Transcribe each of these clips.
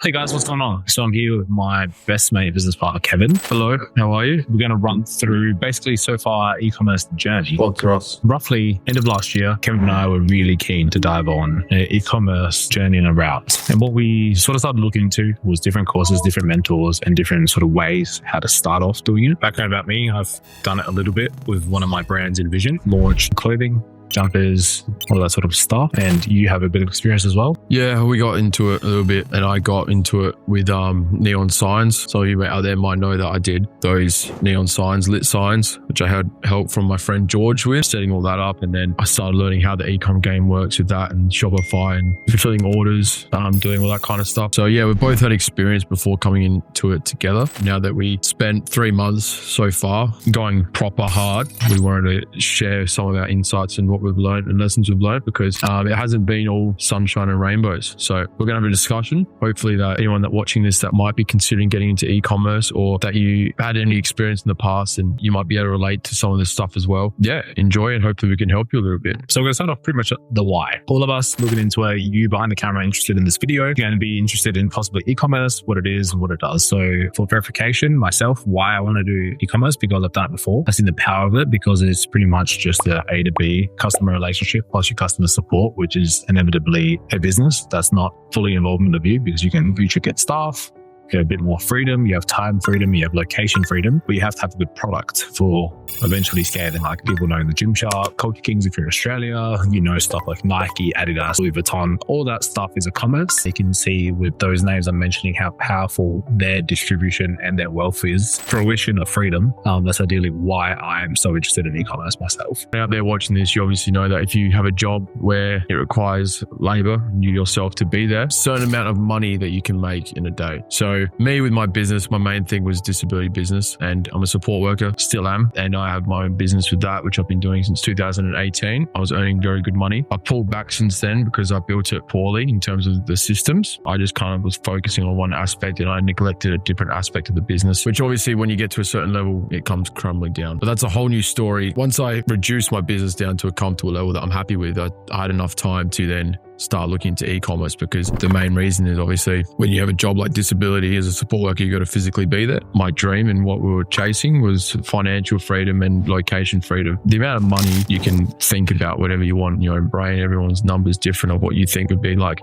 Hey guys, what's going on? So I'm here with my best mate, business partner, Kevin. Hello, how are you? We're going to run through basically so far e-commerce journey. Well, for us. Roughly end of last year, Kevin and I were really keen to dive on an e-commerce journey and a route. And what we sort of started looking into was different courses, different mentors, and different sort of ways how to start off doing it. Background about me, I've done it a little bit with one of my brands in Vision, launched clothing, jumpers, all that sort of stuff. And you have a bit of experience as well. Yeah, we got into it a little bit, and I got into it with neon signs. So you out there might know that I did those neon signs, lit signs, which I had help from my friend George with, setting all that up. And then I started learning how the Ecom game works with that, and Shopify, and fulfilling orders, doing all that kind of stuff. So yeah, we both had experience before coming into it together. Now that we spent 3 months so far going proper hard, we wanted to share some of our insights and what we've learned and lessons we've learned, because it hasn't been all sunshine and rainbows. So we're going to have a discussion. Hopefully that anyone that watching this that might be considering getting into e-commerce, or that you had any experience in the past and you might be able to relate to some of this stuff as well. Yeah, enjoy, and hopefully we can help you a little bit. So we're going to start off pretty much at the why. All of us looking into you behind the camera interested in this video, you're going to be interested in possibly e-commerce, what it is and what it does. So for verification, myself, why I want to do e-commerce, because I've done it before. I've seen the power of it, because it's pretty much just the A to B customer relationship plus your customer support, which is inevitably a business that's not fully involvement of you, because you can get staff, you have a bit more freedom, you have time freedom, you have location freedom, but you have to have a good product for eventually scaling. Like people know the Gymshark, Culture Kings if you're in Australia, stuff like Nike, Adidas, Louis Vuitton, all that stuff is e-commerce. You can see with those names I'm mentioning how powerful their distribution and their wealth is. Fruition of freedom. That's ideally why I'm so interested in e-commerce myself. Out there watching this, you obviously know that if you have a job where it requires labor, you yourself to be there, a certain amount of money that you can make in a day. So me with my business, my main thing was disability business, and I'm a support worker, still am. And I have my own business with that, which I've been doing since 2018. I was earning very good money. I pulled back since then because I built it poorly in terms of the systems. I just kind of was focusing on one aspect, and I neglected a different aspect of the business, which obviously when you get to a certain level, it comes crumbling down. But that's a whole new story. Once I reduced my business down to a comfortable level that I'm happy with, I had enough time to then start looking into e-commerce, because the main reason is obviously when you have a job like disability as a support worker, you got to physically be there. My dream and what we were chasing was financial freedom and location freedom. The amount of money you can think about whatever you want in your own brain, everyone's numbers different of what you think would be like,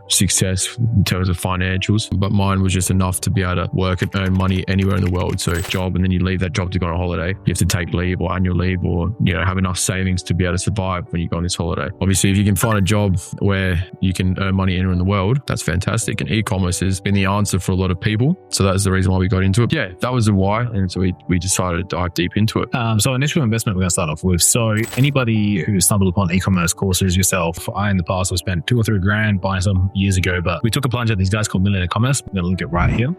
success in terms of financials. But mine was just enough to be able to work and earn money anywhere in the world. So job, and then you leave that job to go on a holiday. You have to take leave or annual leave, or, have enough savings to be able to survive when you go on this holiday. Obviously, if you can find a job where you can earn money anywhere in the world, that's fantastic. And e-commerce has been the answer for a lot of people. So that's the reason why we got into it. Yeah, that was the why. And so we decided to dive deep into it. So initial investment we're going to start off with. So anybody who stumbled upon e-commerce courses, yourself, I in the past have spent 2 or 3 grand buying some years ago, but we took a plunge at these guys called Millionaire Commerce. I'm going to link it right here.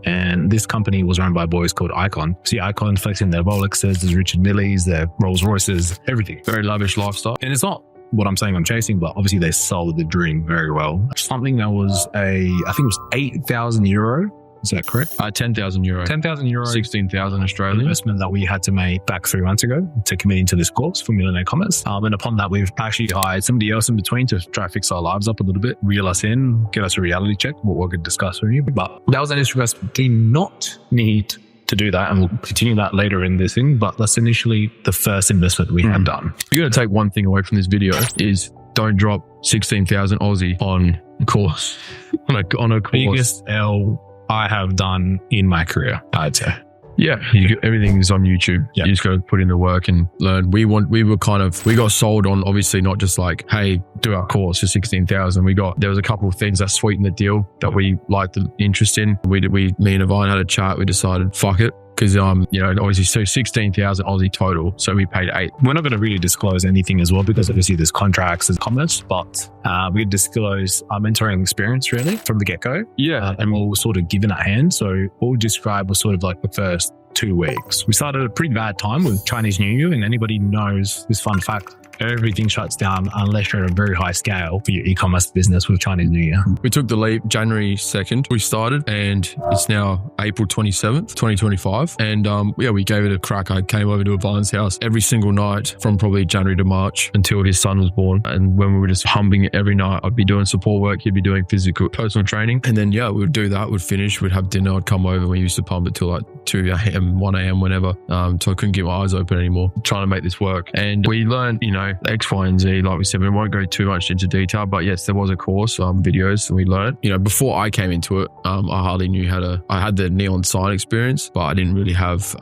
And this company was run by boys called Ecom. See Ecom flexing their Rolexes, there's Richard Milles, their Rolls Royces, everything. Very lavish lifestyle. And it's not what I'm saying I'm chasing, but obviously they sold the dream very well. Something that was I think it was 8,000 euro. Is that correct? 10,000 euro. 10,000 euro. 16,000 Australian. Investment that we had to make back 3 months ago to commit into this course for Millionaire Commerce. And upon that, we've actually hired somebody else in between to try to fix our lives up a little bit, reel us in, give us a reality check, what we could discuss with you. But that was an initial investment. Do not need to do that, and we'll continue that later in this thing, but that's initially the first investment we have done. You're going to take one thing away from this video is don't drop 16,000 Aussie on a course. on a course. Biggest L I have done in my career, I'd say. Yeah, everything is on YouTube. Yeah. You just got to put in the work and learn. We got sold on, obviously not just like, hey, do our course for 16,000. There was a couple of things that sweetened the deal that we liked the interest in. Me and Yvonne had a chat. We decided, fuck it. Because, obviously, so 16,000 Aussie total. So we paid 8. We're not going to really disclose anything as well, because obviously there's contracts and commerce, but we disclose our mentoring experience really from the get-go. Yeah. And we'll sort of give in our hand. So what we describe was sort of like the first 2 weeks. We started at a pretty bad time with Chinese New Year, and anybody knows this fun fact everything shuts down unless you're at a very high scale for your e-commerce business with Chinese New Year. We took the leap January 2nd. We started and it's now April 27th, 2025. And we gave it a crack. I came over to Ivan's house every single night from probably January to March until his son was born. And when we were just humping it every night, I'd be doing support work. He'd be doing physical personal training. And then, we would do that. We'd finish. We'd have dinner. I'd come over. We used to pump it till like 2 a.m., 1 a.m., whenever. So I couldn't get my eyes open anymore, trying to make this work. And we learned, X, Y, and Z. Like we said, we won't go too much into detail, but yes, there was a course, videos, and we learned. Before I came into it, I hardly knew I had the neon sign experience, but I didn't really have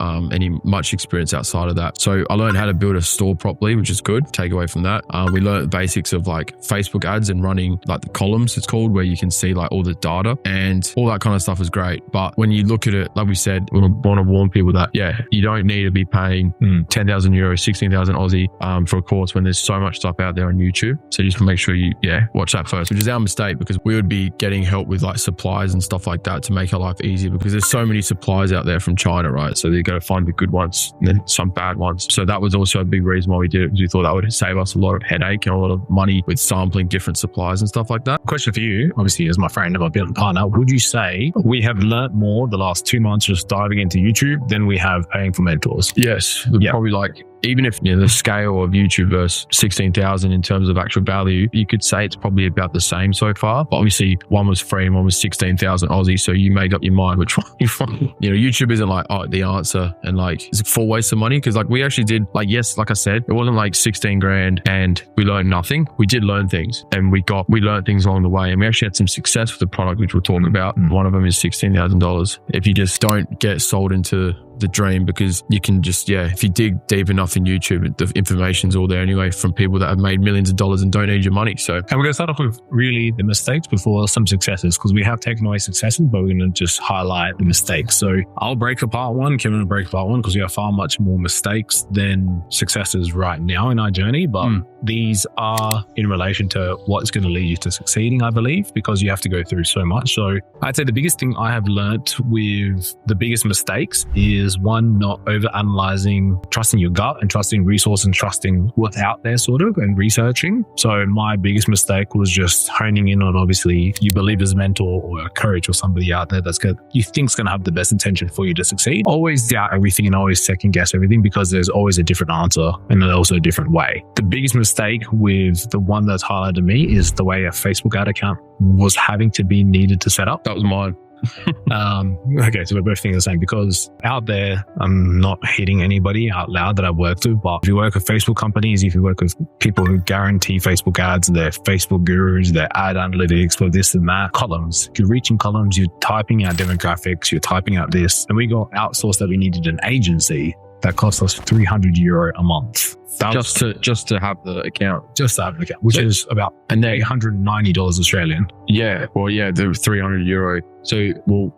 much experience outside of that. So I learned how to build a store properly, which is good. Take away from that, we learned the basics of like Facebook ads and running like the columns, it's called, where you can see like all the data and all that kind of stuff is great. But when you look at it, like we said, we want to warn people that, you don't need to be paying 10,000 euros, 16,000 Aussie for a course when there's so much stuff out there on YouTube. So just make sure you watch that first, which is our mistake, because we would be getting help with like supplies and stuff like that to make our life easier, because there's so many supplies out there from China, right? So you got to find the good ones and then some bad ones. So that was also a big reason why we did it, because we thought that would save us a lot of headache and a lot of money with sampling different supplies and stuff like that. Question for you, obviously as my friend and my business partner, would you say we have learnt more the last 2 months just diving into YouTube than we have paying for mentors? Yes, probably like, even if the scale of YouTube versus 16,000 in terms of actual value, you could say it's probably about the same so far. But obviously, one was free and one was 16,000 Aussie. So you make up your mind which one you want. YouTube isn't like, the answer and like, it's a full waste of money. Because like we actually did, like I said, it wasn't like 16 grand and we learned nothing. We did learn things and we learned things along the way. And we actually had some success with the product, which we're talking about. One of them is $16,000. If you just don't get sold into the dream, because you can just, if you dig deep enough in YouTube, the information's all there anyway from people that have made millions of dollars and don't need your money. So, and we're going to start off with really the mistakes before some successes, because we have taken away successes, but we're going to just highlight the mistakes. So I'll break apart one, Kevin will break apart one, because we have far much more mistakes than successes right now in our journey. But these are in relation to what's going to lead you to succeeding, I believe, because you have to go through so much. So I'd say the biggest thing I have learnt with the biggest mistakes is one, not over-analyzing, trusting your gut and trusting resources and trusting what's out there sort of and researching. So my biggest mistake was just honing in on, obviously, you believe as a mentor or a coach or somebody out there you think's going to have the best intention for you to succeed. Always doubt everything and always second guess everything, because there's always a different answer and also a different way. The biggest mistake with the one that's highlighted to me is the way a Facebook ad account was having to be needed to set up. That was mine. Okay, so we're both thinking the same, because out there, I'm not hitting anybody out loud that I've worked with, but if you work with Facebook companies, if you work with people who guarantee Facebook ads, they're Facebook gurus, they're ad analytics for this and that, columns. If you're reaching columns, you're typing out demographics, you're typing out this, and we got outsourced that we needed an agency that cost us €300 a month. Just to have the account. Just to have an account, which is about $890 Australian. Yeah, the €300. So,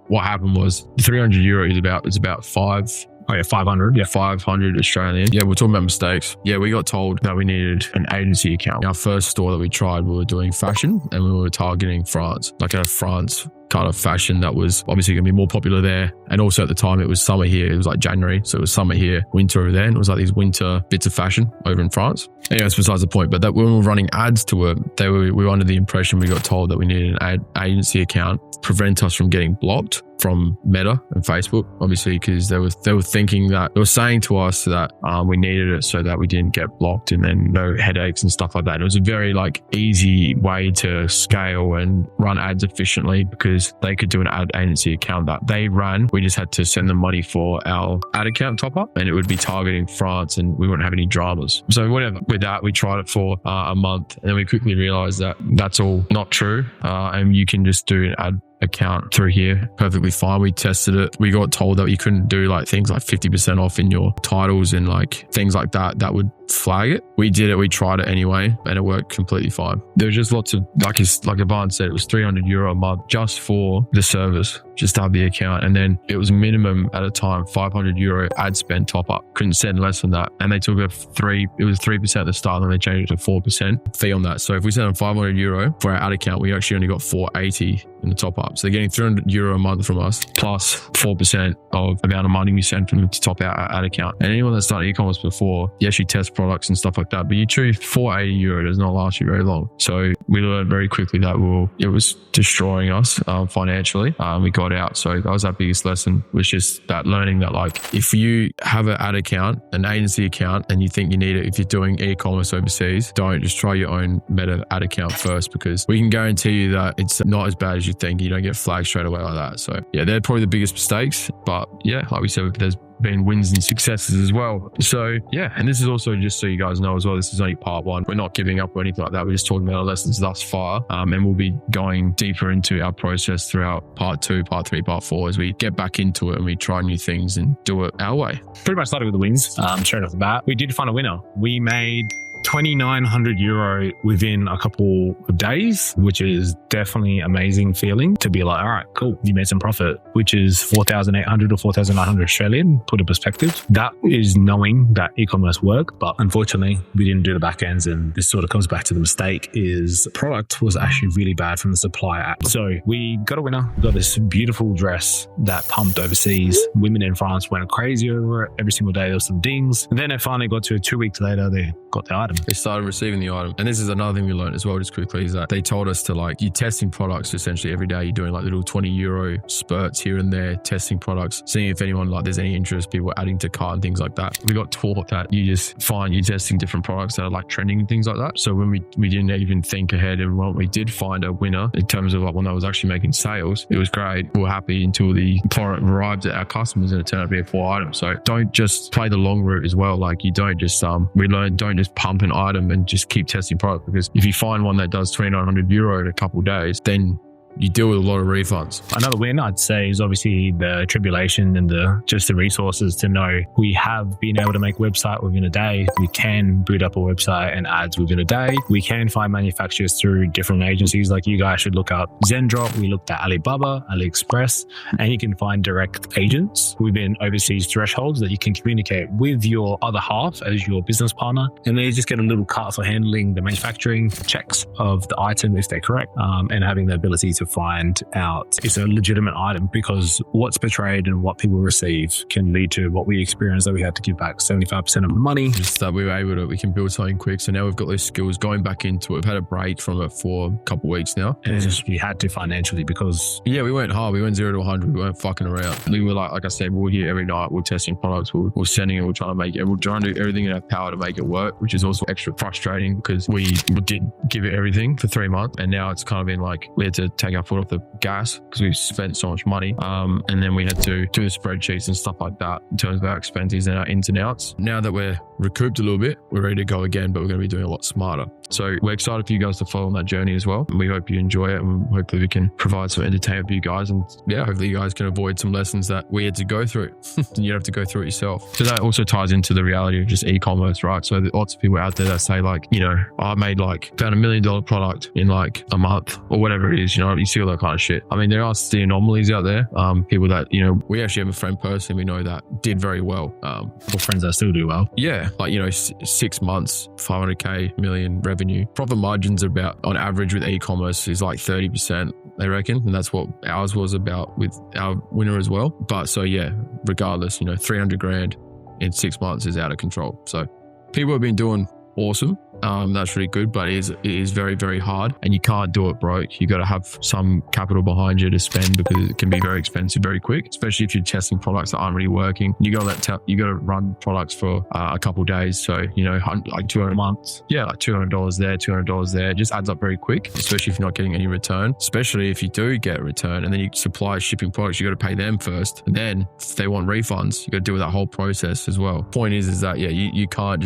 what happened was the €300 is about 500. Yeah, 500 Australian. Yeah, we're talking about mistakes. Yeah, we got told that we needed an agency account. Our first store that we tried, we were doing fashion and we were targeting France, like a France kind of fashion that was obviously going to be more popular there. And also at the time, it was summer here. It was like January. So it was summer here, winter over there. And it was like these winter bits of fashion over in France. Anyway, that's besides the point. But that when we were running ads to it, we were under the impression, we got told that we needed an agency account, prevent us from getting blocked from Meta and Facebook, obviously, because they were thinking that, they were saying to us that we needed it so that we didn't get blocked and then no headaches and stuff like that. And it was a very easy way to scale and run ads efficiently, because they could do an ad agency account that they ran. We just had to send them money for our ad account top up, and it would be targeting France and we wouldn't have any dramas. So whatever, with that, we tried it for a month, and then we quickly realized that that's all not true. And you can just do an ad account through here perfectly fine. We tested it. We got told that you couldn't do things like 50% off in your titles and things like that would flag it. We did it. We tried it anyway, and it worked completely fine. There was just lots of, like Ivan said, it was €300 a month just for the service, just to have the account. And then it was minimum at a time, €500 ad spend top up. Couldn't send less than that. And they took it was 3% at the start, and they changed it to 4% fee on that. So if we sent them €500 for our ad account, we actually only got €480 in the top up. So they're getting €300 a month from us, plus 4% of amount of money we send from them to top out our ad account. And anyone that's done e-commerce before, yes, you test products and stuff like that, but you choose for €80 does not last you very long. So we learned very quickly that it was destroying us financially. We got out. So that was our biggest lesson, was just that learning that, like, if you have an ad account, an agency account, and you think you need it, if you're doing e-commerce overseas, don't just try your own Meta ad account first, because we can guarantee you that it's not as bad as you think. You don't get flagged straight away like that. So yeah, they're probably the biggest mistakes. But yeah, like we said, there's been wins and successes as well. So yeah, and this is also just so you guys know as well, this is only part one. We're not giving up or anything like that. We're just talking about our lessons thus far. And we'll be going deeper into our process throughout part 2, part 3, part 4 as we get back into it and we try new things and do it our way. Pretty much started with the wins. Straight off the bat, we did find a winner. We made €2,900 within a couple of days, which is definitely amazing feeling to be like, all right, cool, you made some profit, which is 4,800 or 4,900 Australian, put in perspective. That is knowing that e-commerce work, but unfortunately we didn't do the back ends, and this sort of comes back to the mistake is the product was actually really bad from the supplier. So we got a winner. We got this beautiful dress that pumped overseas. Women in France went crazy over it. Every single day there was some dings. And then it finally got to 2 weeks later, they got the item. They started receiving the item. And this is another thing we learned as well, just quickly, is that they told us to, like, you're testing products essentially every day. You're doing like little €20 spurts here and there, testing products, seeing if anyone, like, there's any interest, people adding to cart and things like that. We got taught that you just find you're testing different products that are like trending and things like that. So when we didn't even think ahead, and when we did find a winner in terms of like when I was actually making sales, it was great. We were happy until the product arrived at our customers and it turned out to be a full item. So don't just play the long route as well. Like, you don't just, we learned, don't just pump an item and just keep testing product, because if you find one that does €2,900 in a couple of days, then you deal with a lot of refunds. Another win, I'd say, is obviously the tribulation and the resources to know we have been able to make a website within a day. We can boot up a website and ads within a day. We can find manufacturers through different agencies. Like, you guys should look up Zendrop. We looked at Alibaba, AliExpress, and you can find direct agents within overseas thresholds that you can communicate with your other half as your business partner. And they just get a little cut for handling the manufacturing checks of the item if they're correct, and having the ability to find out it's a legitimate item, because what's portrayed and what people receive can lead to what we experienced, that we had to give back 75% of the money. Just that we can build something quick. So now we've got those skills going back into it. We've had a break from it for a couple of weeks now. And we had to financially, because yeah, we went hard. We went 0 to 100. We weren't fucking around. We were like I said, we're here every night. We're testing products. We're sending it. We're trying to make it. We're trying to do everything in our power to make it work, which is also extra frustrating because we did give it everything for 3 months. And now it's kind of been like we had to take our foot off the gas because we've spent so much money. And then we had to do the spreadsheets and stuff like that in terms of our expenses and our ins and outs. Now that we're recouped a little bit, we're ready to go again, but we're going to be doing a lot smarter. So we're excited for you guys to follow on that journey as well. And we hope you enjoy it, and hopefully we can provide some entertainment for you guys. And yeah, hopefully you guys can avoid some lessons that we had to go through and you don't have to go through it yourself. So that also ties into the reality of just e-commerce, right? So there's lots of people out there that say like, you know, I made like found $1 million product in like a month or whatever it is, you know, you see all that kind of shit. I mean, there are the anomalies out there. People that, you know, we actually have a friend personally we know that did very well. Or friends that still do well. Yeah. Like, you know, 6 months, 500K, million revenue. Profit margins about on average with e-commerce is like 30%, they reckon. And that's what ours was about with our winner as well. But so yeah, regardless, you know, 300 grand in 6 months is out of control. So people have been doing awesome. That's really good, but it is very, very hard, and you can't do it broke. You got to have some capital behind you to spend because it can be very expensive very quick, especially if you're testing products that aren't really working. You got to run products for a couple of days. So, you know, like 200 months. Yeah, like $200 there, $200 there. It just adds up very quick, especially if you're not getting any return, especially if you do get a return and then you supply shipping products, you got to pay them first. And then if they want refunds, you got to deal with that whole process as well. Point is that, yeah, you can't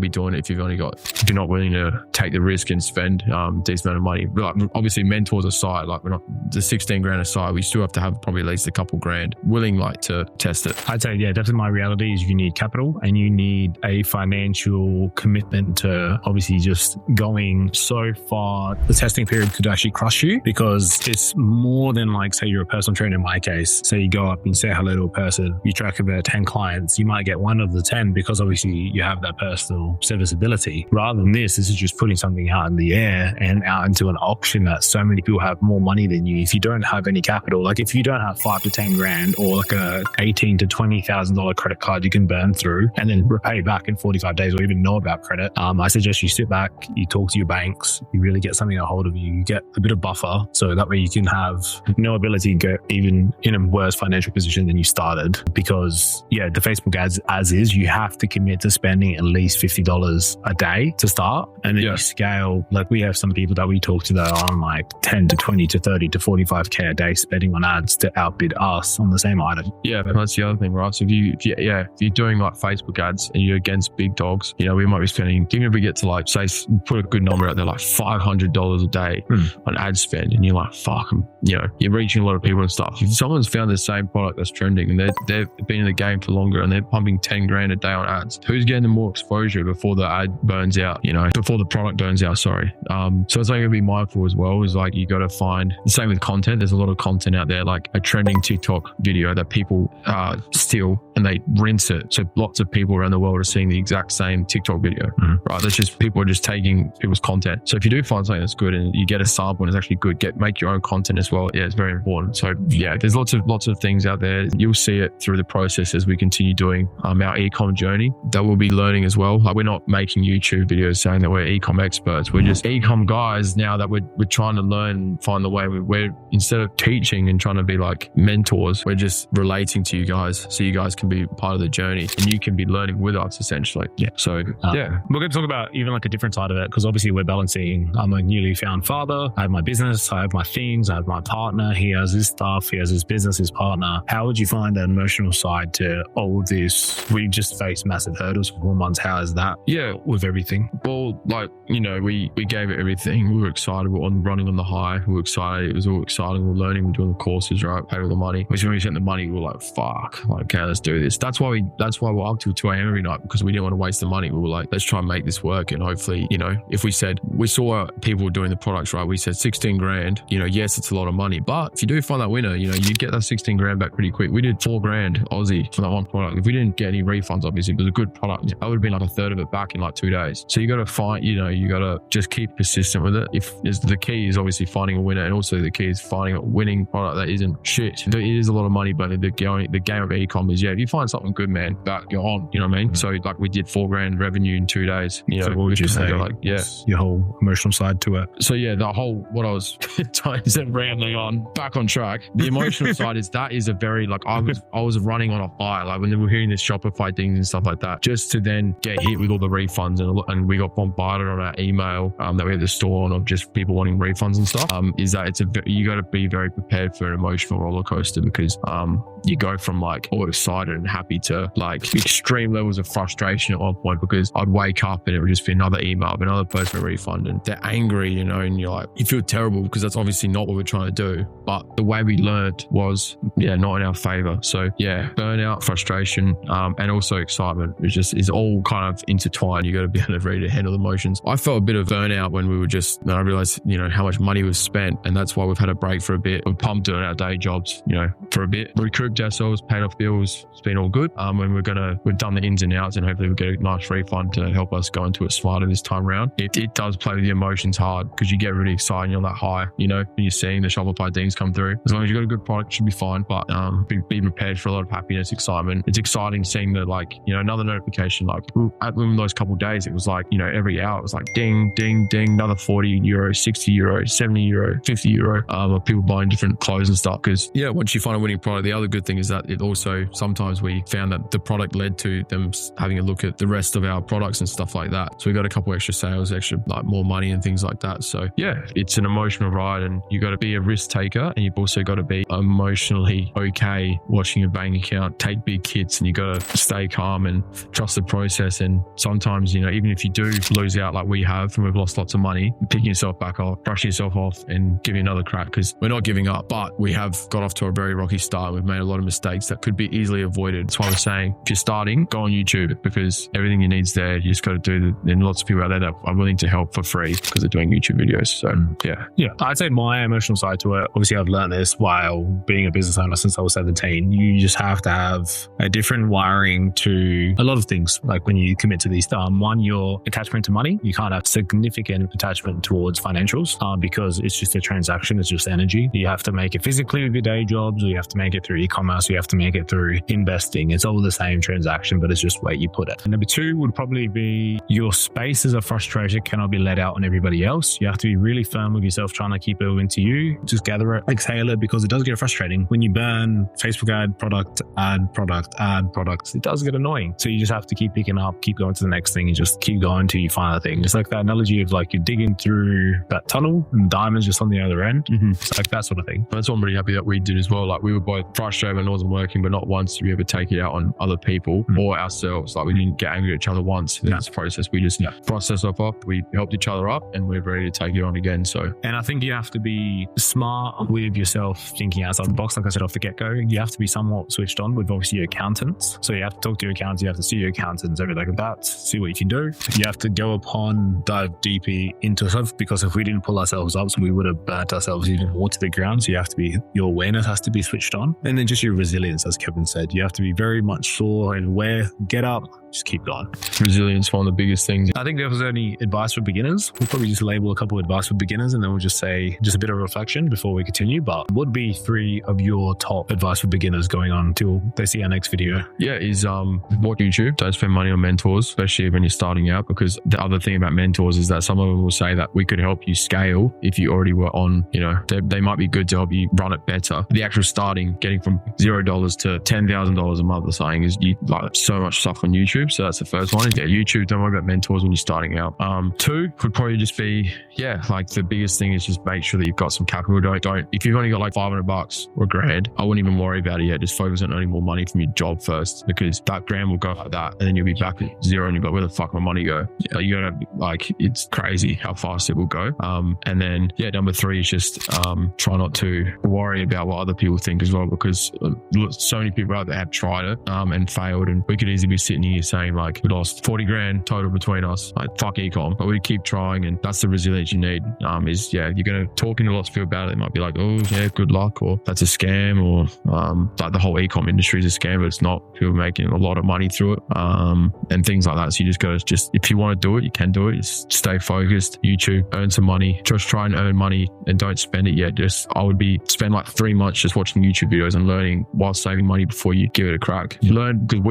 be doing it if you're not willing to take the risk and spend decent amount of money. Like, obviously mentors aside, like we're not the 16 grand aside, we still have to have probably at least a couple grand willing like to test it. I'd say, yeah, definitely my reality is you need capital and you need a financial commitment to obviously just going so far. The testing period could actually crush you because it's more than like, say you're a personal trainer in my case. So you go up and say hello to a person, you track about 10 clients, you might get one of the 10 because obviously you have that personal serviceability. Rather rather than this is just putting something out in the air and out into an auction that so many people have more money than you. If you don't have any capital, like if you don't have 5 to 10 grand or like a $18,000 to $20,000 credit card you can burn through and then repay back in 45 days or even know about credit, I suggest you sit back, you talk to your banks, you really get something a hold of you, you get a bit of buffer so that way you can have no ability to go even in a worse financial position than you started. Because yeah, the Facebook ads as is, you have to commit to spending at least $50 a day to start, and then you scale. Like we have some people that we talk to that are on like 10 to 20 to 30 to 45k a day spending on ads to outbid us on the same item. Yeah, that's the other thing, right? So if you're doing like Facebook ads and you're against big dogs, you know, we might be spending, even if we get to like, say, put a good number out there, like $500 a day on ad spend, and you're like, fuck, you know, you're reaching a lot of people and stuff. If someone's found the same product that's trending and they've been in the game for longer and they're pumping 10 grand a day on ads, who's getting the more exposure before the ad burns out, you know, before the product burns out, sorry. So it's something to be mindful as well, is like, you got to find the same with content. There's a lot of content out there, like a trending TikTok video that people steal and they rinse it. So lots of people around the world are seeing the exact same TikTok video, right? That's just, people are just taking people's content. So if you do find something that's good and you get a sample and it's actually good, make your own content as well. Yeah, it's very important. So yeah, there's lots of things out there. You'll see it through the process as we continue doing our ecom journey that we'll be learning as well. Like, we're not making YouTube videos saying that we're ecom experts. We're just ecom guys now that we're trying to learn and find the way. We're instead of teaching and trying to be like mentors, we're just relating to you guys so you guys can be part of the journey and you can be learning with us essentially. Yeah. So yeah, we're going to talk about even like a different side of it, because obviously we're balancing. I'm a newly found father. I have my business. I have my things. I have my partner. He has his stuff. He has his business, his partner. How would you find that emotional side to all of this? We just faced massive hurdles for 4 months. How is that? Yeah, with everything. Well, like, you know, we gave it everything. We were excited. We were running on the high. We were excited. It was all exciting. We were learning. We were doing the courses, right? Paid all the money. When we sent the money, we were like, fuck. Like, okay, let's do this. That's why we're up till 2 a.m. every night, because we didn't want to waste the money. We were like, let's try and make this work. And hopefully, you know, if we saw people doing the products, right? We said 16 grand, you know, yes, it's a lot of money, but if you do find that winner, you know, you get that 16 grand back pretty quick. We did 4 grand Aussie for that one product. If we didn't get any refunds, obviously, it was a good product. That would have been like a third of it back in like 2 days. So you got to find, you know, you got to just keep persistent with it. The key is obviously finding a winner, and also the key is finding a winning product that isn't shit. It is a lot of money, but the game of ecom is, if you find something good, man, that you're on, you know what I mean? So like, we did 4 grand revenue in 2 days. You know, so what would you say? Like, yeah, your whole emotional side to it. So yeah, the whole, what I was rambling on, back on track. The emotional side is a very, like, I was running on a high, like when we were hearing this Shopify things and stuff like that, just to then get hit with all the refunds and we got bombarded on our email that we had the store on of just people wanting refunds and stuff. Is that you got to be very prepared for an emotional roller coaster, because you go from like all excited and happy to like extreme levels of frustration at one point, because I'd wake up and it would just be another email of another person for a refund, and they're angry, you know, and you're like, you feel terrible because that's obviously not what we're trying to do. But the way we learned was, not in our favor. So yeah, burnout, frustration, and also excitement is all kind of intertwined. You got to be able to ready to handle emotions. I felt a bit of burnout when we were I realized, you know, how much money was spent, and that's why we've had a break for a bit. We're pumped doing our day jobs, you know, for a bit, recouped ourselves, paid off bills. It's been all good. And we've done the ins and outs, and hopefully we'll get a nice refund to help us go into it smarter this time around. It does play with the emotions hard, because you get really excited, you're on that high, you know, when you're seeing the Shopify things come through. As long as you've got a good product, it should be fine. But be prepared for a lot of happiness, excitement. It's exciting seeing the, like, you know, another notification, like within those couple of days, it was like, you know, every hour it was like ding, ding, ding, another 40 euro, 60 euro, 70 euro, 50 euro of people buying different clothes and stuff. Because once you find a winning product, the other good thing is that it also, sometimes we found that the product led to them having a look at the rest of our products and stuff like that. So we got a couple extra sales, extra like more money and things like that. So yeah, it's an emotional ride, and you got to be a risk taker, and you've also got to be emotionally okay watching your bank account take big hits, and you got to stay calm and trust the process. And sometimes, you know, even if you do lose out like we have, and we've lost lots of money, picking yourself back up, brushing yourself off and giving another crack, because we're not giving up, but we have got off to a very rocky start. We've made a lot of mistakes that could be easily avoided. That's why we're saying, if you're starting, go on YouTube, because everything you need's there. You just got to do and lots of people out there that are willing to help for free because they're doing YouTube videos. So yeah. I'd say my emotional side to it, obviously I've learned this while being a business owner since I was 17. You just have to have a different wiring to a lot of things. Like when you commit to these, one, your attachment to money. You can't have significant attachment towards financials because it's just a transaction. It's just energy. You have to make it physically with your day jobs, or you have to make it through e-commerce, or you have to make it through investing. It's all the same transaction, but it's just where you put it. And number two would probably be your spaces of frustration cannot be let out on everybody else. You have to be really firm with yourself, trying to keep it into you. Just gather it, exhale it, because it does get frustrating when you burn Facebook ad, product, ad, products. It does get annoying. So you just have to keep picking up, keep going to the next thing, and just keep going until you find the thing. It's like that analogy of like you're digging through that tunnel and diamonds just on the other end. It's like that sort of thing. That's what I'm really happy that we did as well. Like we were both frustrated when it wasn't working, but not once did we ever take it out on other people or ourselves. Like we didn't get angry at each other once in this process. We just processed off. We helped each other up, and we're ready to take it on again. So, and I think you have to be smart with yourself, thinking outside the box. Like I said off the get-go, you have to be somewhat switched on with obviously your accountants. So you have to talk to your accountants, you have to see your accountants, everything like that, see what you can do. You have to go upon, dive deeper into stuff, because if we didn't pull ourselves up, so we would have burnt ourselves even more to the ground. So you have to be, your awareness has to be switched on. And then just your resilience, as Kevin said, you have to be very much sure and aware, get up, just keep going. Resilience, one of the biggest things. I think if there's any advice for beginners, we'll probably just label a couple of advice for beginners, and then we'll just say just a bit of reflection before we continue. But what would be 3 of your top advice for beginners going on until they see our next video? Yeah, is watch YouTube. Don't spend money on mentors, especially when you're starting out, because the other thing about mentors is that some of them will say that we could help you scale if you already were on, they might be good to help you run it better. The actual starting, getting from $0 to $10,000 a month or something is like so much stuff on YouTube. So that's the first one. Yeah, YouTube. Don't worry about mentors when you're starting out. 2 could probably just be, like the biggest thing is just make sure that you've got some capital. Don't if you've only got like $500 or $1,000, I wouldn't even worry about it yet. Just focus on earning more money from your job first, because that $1,000 will go like that, and then you'll be back at zero, and you'll be like, where the fuck my money go? Like, you gotta, like, it's crazy how fast it will go. And then number 3 is just try not to worry about what other people think as well, because so many people out there have tried it and failed, and we could easily be sitting here saying like we lost 40 grand total between us, like fuck Ecom, but we keep trying, and that's the resilience you need. You're gonna talking to lots of people about it. They might be like, oh yeah, good luck, or that's a scam, or like the whole Ecom industry is a scam, but it's not. People are making a lot of money through it, and things like that. So you just gotta if you want to do it, you can do it. Just stay focused. YouTube, earn some money. Just try and earn money and don't spend it yet. I would spend like 3 months just watching YouTube videos and learning while saving money before you give it a crack. Learn, because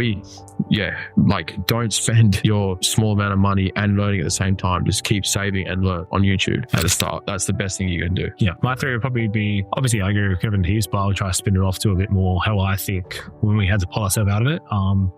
don't spend your small amount of money and learning at the same time. Just keep saving and learn on YouTube at the start. That's the best thing you can do. Yeah, my 3 would probably be, obviously I agree with Kevin Heath, but I'll try to spin it off to a bit more how I think when we had to pull ourselves out of it.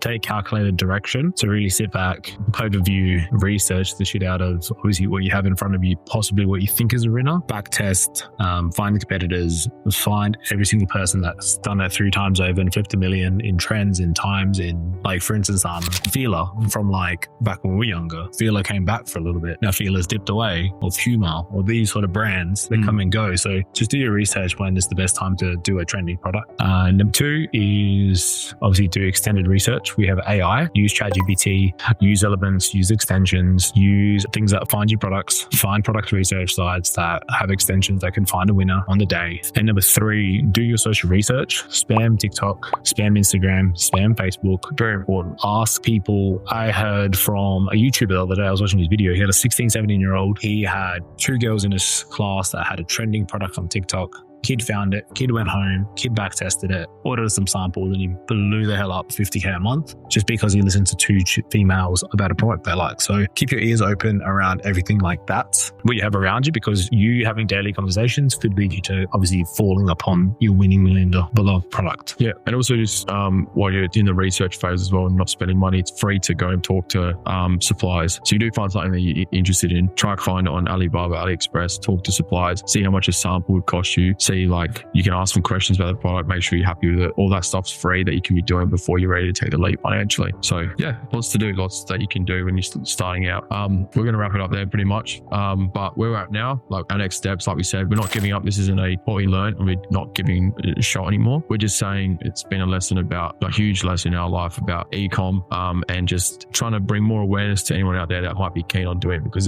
Take calculated direction. So really sit back, overview, research the shit out of obviously what you have in front of you, possibly what you think is a winner, back test, find the competitors, find every single person that's done it 3 times over and flipped $1 million in trends, in times, in, like, for instance, Feeler from like back when we were younger. Feeler came back for a little bit. Now Feeler's dipped away, or Puma, or these sort of brands, they come and go. So just do your research when is the best time to do a trending product. Number 2 is obviously do extended research. We have AI, use ChatGPT, use elements, use extensions, use things that find you products, find product research sites that have extensions that can find a winner on the day. And number 3, do your social research. Spam TikTok, spam Instagram, spam Facebook. Very important. Ask people. I heard from a YouTuber the other day, I was watching his video. He had a 16, 17-year-old. He had 2 girls in his class that had a trending product on TikTok. Kid found it, kid went home, kid back tested it, ordered some samples, and he blew the hell up $50K a month just because he listened to 2 females about a product they like. So keep your ears open around everything like that, what you have around you, because you having daily conversations could lead you to obviously falling upon your winning $1 million product. Yeah. And also just while you're in the research phase as well and not spending money, it's free to go and talk to suppliers. So you do find something that you're interested in, try to find it on Alibaba, AliExpress, talk to suppliers, see how much a sample would cost you. See, like, you can ask some questions about the product, make sure you're happy with it. All that stuff's free that you can be doing before you're ready to take the leap financially. So yeah, lots to do, lots that you can do when you're starting out. We're going to wrap it up there pretty much. But where we're at now, like our next steps, like we said, we're not giving up. This isn't what we learned, and we're not giving it a shot anymore. anymore. We're just saying it's been a huge lesson in our life about ecom, and just trying to bring more awareness to anyone out there that might be keen on doing it, because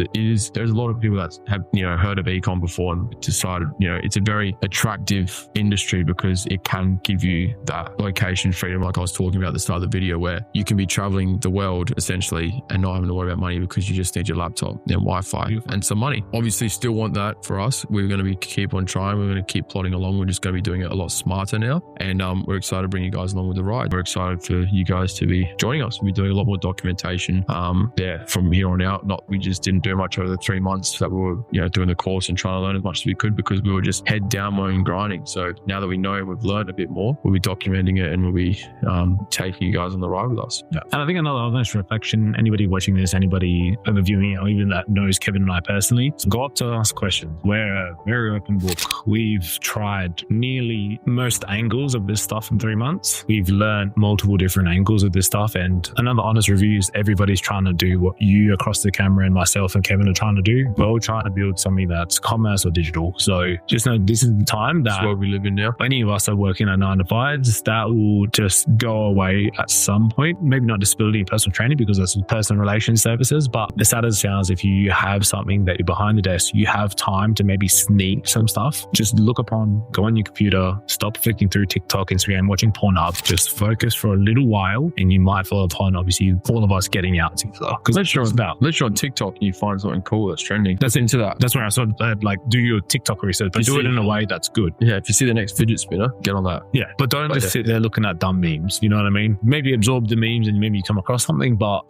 there's a lot of people that have, heard of ecom before and decided, it's a very attractive industry because it can give you that location freedom, like I was talking about at the start of the video, where you can be traveling the world essentially and not having to worry about money because you just need your laptop and Wi-Fi and some money. Obviously still want that for us. We're going to keep on trying. We're going to keep plodding along. We're just going to be doing it a lot smarter now. And we're excited to bring you guys along with the ride. We're excited for you guys to be joining us. We'll be doing a lot more documentation from here on out. We just didn't do much over the 3 months that we were doing the course and trying to learn as much as we could, because we were just head down and grinding. So now that we know we've learned a bit more, we'll be documenting it and we'll be taking you guys on the ride with us. Yeah. And I think another honest reflection, anybody watching this, anybody overviewing it, or even that knows Kevin and I personally, go up to ask questions. We're a very open book. We've tried nearly most angles of this stuff in 3 months. We've learned multiple different angles of this stuff, and another honest review is everybody's trying to do what you across the camera and myself and Kevin are trying to do. We're all trying to build something that's commerce or digital. So just know this is the time that that's what we live in now. Any of us are working at 9 to 5s, that will just go away at some point. Maybe not disability and personal training, because that's personal relations services, but the status sounds, if you have something that you're behind the desk, you have time to maybe sneak some stuff. Just go on your computer, stop flicking through TikTok, Instagram, watching Pornhub. Just focus for a little while, and you might fall upon, obviously, all of us getting out together. Because let's you're on TikTok and you find something cool that's trending, that's into that. That's where I sort of do your TikTok research, but do it in a way that's good. Yeah, if you see the next fidget spinner, get on that. Yeah, but don't just sit there looking at dumb memes. You know what I mean? Maybe absorb the memes and maybe you come across something, but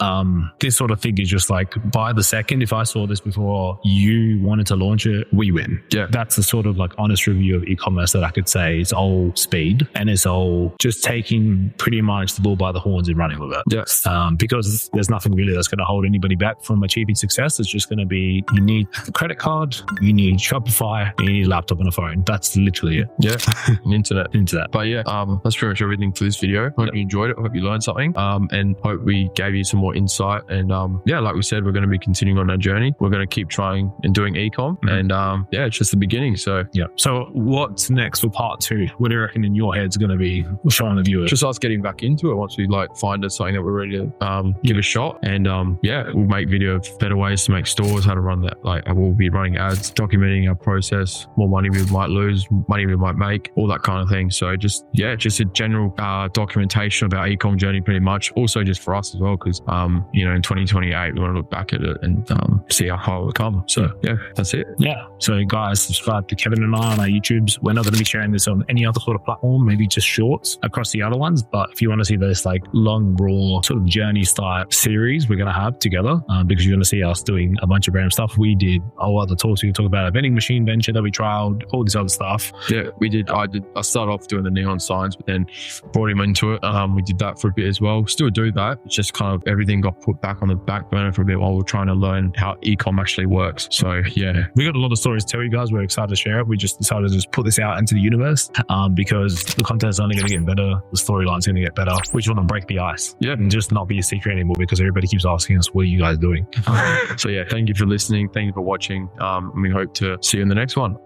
this sort of thing is just by the second, if I saw this before you wanted to launch it, we win. Yeah. That's the sort of honest review of e-commerce that I could say. It's all speed and it's all just taking pretty much the bull by the horns and running with it. Yes. Because there's nothing really that's going to hold anybody back from achieving success. It's just going to be, you need a credit card, you need Shopify, you need a laptop and a phone. That's literally it. Yeah. Internet. But yeah, that's pretty much everything for this video. Hope you enjoyed it. Hope you learned something. And hope we gave you some more insight. And like we said, we're going to be continuing on our journey. We're going to keep trying and doing ecom. And it's just the beginning. So yeah. So what's next for part 2? What do you reckon in your head's going to be showing the viewers? Just us getting back into it once we find us something that we're ready to give a shot. And we'll make video of better ways to make stores, how to run that. We'll be running ads, documenting our process, more money we might lose, money we might make, all that kind of thing. So just a general documentation of our ecom journey pretty much. Also just for us as well, because in 2028 we want to look back at it and see how far we've come. So that's it. Yeah. So guys, subscribe to Kevin and I on our YouTubes. We're not going to be sharing this on any other sort of platform, maybe just shorts across the other ones. But if you want to see this long, raw sort of journey style series we're going to have together, because you're going to see us doing a bunch of random stuff. We did all other talks. We can talk about a vending machine venture that we trialed, all this other stuff. Yeah, we did. I started off doing the neon signs, but then brought him into it. We did that for a bit as well. Still do that. It's just kind of everything got put back on the back burner for a bit while we're trying to learn how ecom actually works. So yeah, we got a lot of stories to tell you guys. We're excited to share it. We just decided to just put this out into the universe because the content is only going to get better. The storyline's going to get better. We just want to break the ice. Yeah, and just not be a secret anymore, because everybody keeps asking us, what are you guys doing? So yeah, thank you for listening. Thank you for watching. We hope to see you in the next one.